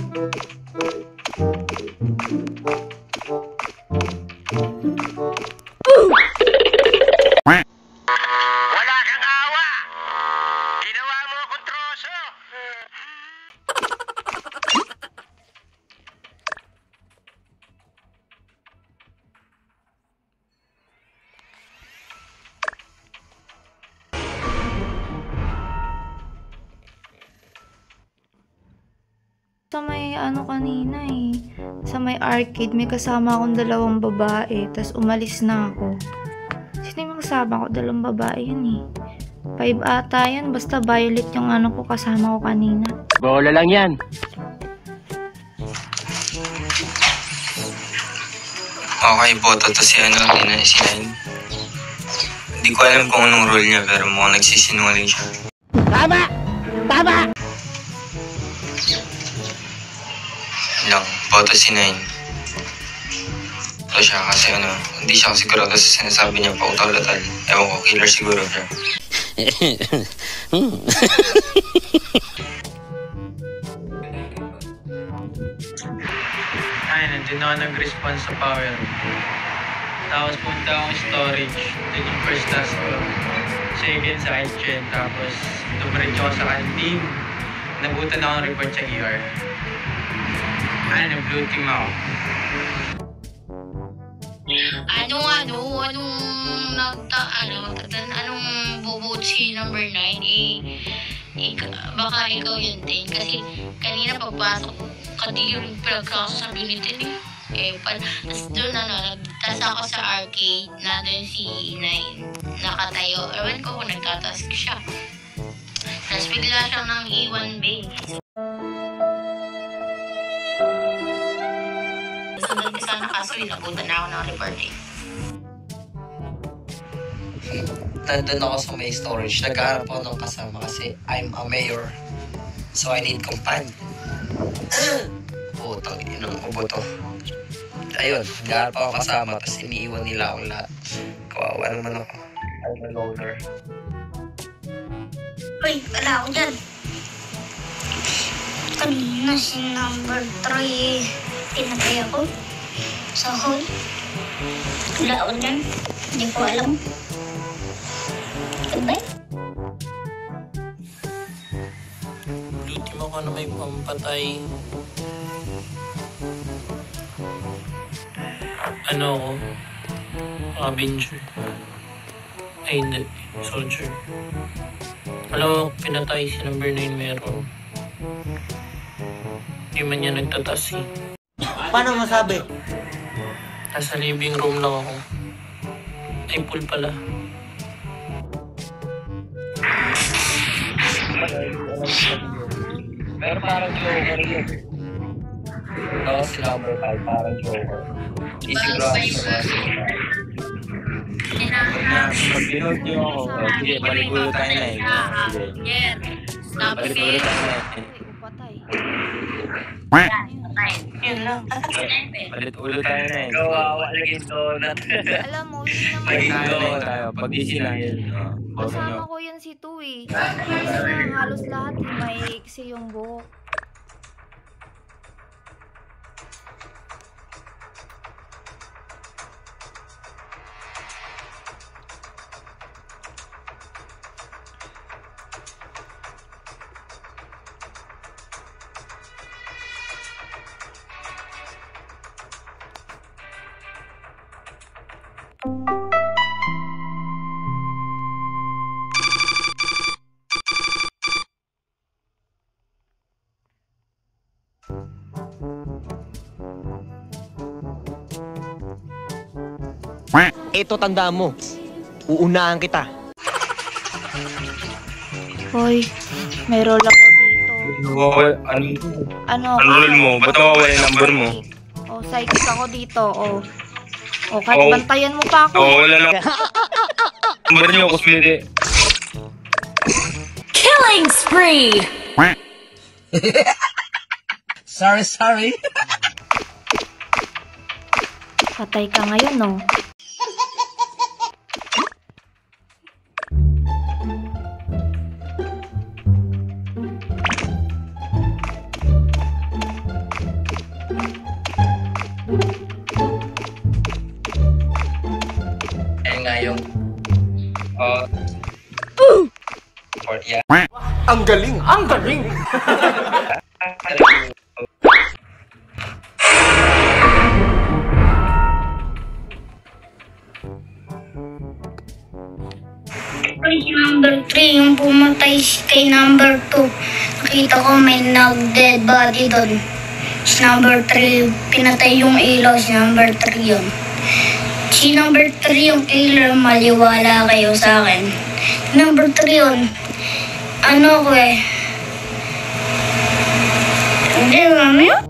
Wala kang awa! Ginawa mo akong troso! Sa may ano kanina sa may arcade, may kasama akong dalawang babae, tas umalis na ako. Sino yung kasama ko? Dalawang babae yun 5 ata yun, basta violet yung ano ko, kasama ko kanina. Bola lang yan. Okay, boto to si si Nine. Hindi ko alam kung anong role niya, pero mukhang nagsisinungaling siya. Tama! Tama! Lang, boto si Nine. Ito siya kasi hindi siya sigurado sa sinasabi niya pa utal-utal. Ewan ko, killer siguro siya. Ay, nandun ako nag-response sa power. Tapos punta akong storage. Doon yung first task ko. Second sa kitchen. Tapos dumiretso ako sa canteen. Nabutan ako ng report sa ER. Ay, nag-blue team ako. Anong bubuot si number 9? Baka ikaw yun din. Kasi kanina pagpasok kadi yung pinagkakasabi ni Tin tapos doon nagtas ako sa arcade na doon si Nine nakatayo. Ewan ko kung nagtatask siya. Tapos bigla siyang nang iwan sunod ka sana kaso inabutan na ako ng reporting. Nandun ako sa may storage. Nagkaharap ako ng kasama kasi I'm a mayor. So I need company. Putang inang ubo to. Ayun, nagkaharap ako kasama tapos iniiwan nila akong lahat. Kawawa naman ako. I'm a loner. Uy, wala ako dyan. Kanina si number 3 pinatay ako sa hall. Wala ako dyan. Hindi ko alam. Sabay? Blue team ako na may pampatay. Ano ako? Avenger. Ay, hindi. Soldier. Alam mo, pinatay si number 9 meron. Hindi man niya nagtatas Paano masabi? Nasa living room lang ako. Ay, pool pala. Pero parang joker yun. Ako si number 5, parang joker. Hindi sigurado sa mga sila. Pag binood niyo ako, sige, balik ulo tayo na Sige. Balik ulo tayo na Patay. Yun lang. Balik ulo tayo na Kawawa, naging donut. Alam mo, hindi naman Maging donut tayo. Pag di sila yun, boto nyo. kasama ko yan si Tui. Kasi nga halos lahat may iksi yung buhok. Ito tandaan mo. Uunahan kita. Hoy, may role ako dito. Ano role mo? Ba't nawawala yung number mo? Psychic ako dito, kahit bantayan mo pa ako. Wala lang. Number nyo, kusmiti. Killing spree! Sorry. Patay ka ngayon, no? Ayun nga yung... Report, yeah. Ang galing! Ang galing! Si number 3, yung pumatay kay number 2. Nakita ko may nag-dead body doon. Si number 3, pinatay yung ilaw, si number 3 yun. Si number 3 yung killer, maliwala kayo sa akin. Number 3 yun, ano ko eh. Hindi, mami yun?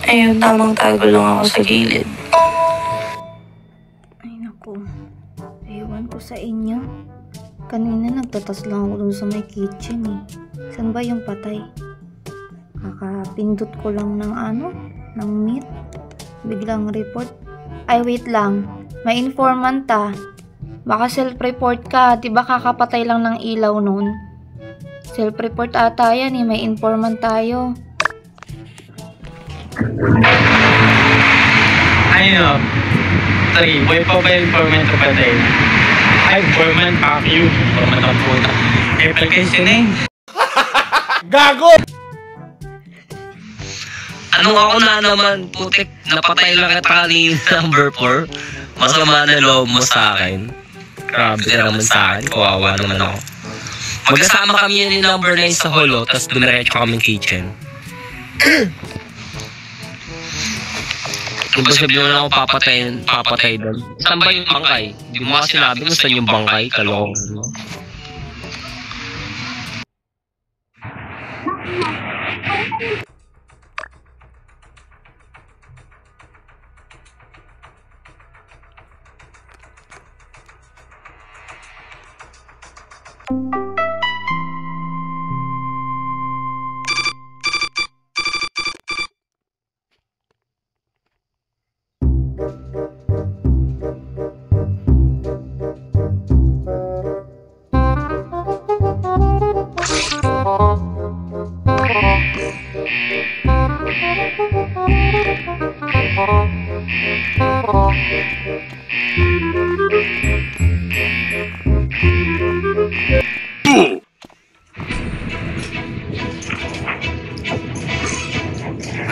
Ayun, tamang tago lang ako sa gilid. Ay naku, ewan ko sa inyo. Kanina nagtatas lang ako dun sa may kitchen eh. Saan ba yung patay? Kakapindot ko lang ng ng meat. Biglang report. Ay wait lang, may informant ah. Baka self-report ka, diba kakapatay lang ng ilaw nun? Self-report ata yan eh, may informant tayo. Ano? 3. Boy pa ba yung informant o patay? Ay, informant, fuck you. Informant ang puta. Eh, palagay si Neng. Gago! Anong ako na naman, putik, napatay lang kita kanina, number 4. Masama na loob mo sa akin. Grabe ka naman sa akin, kawawa naman ako. Magkasama kami yan ni number 9 sa holo, tapos dumiretso kami kitchen. Kung ba sabihin mo na ako papatay doon? Saan ba yung bangkay? Di mo kasi sinabi kung saan yung bangkay, kalong.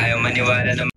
Ayaw maniwala ng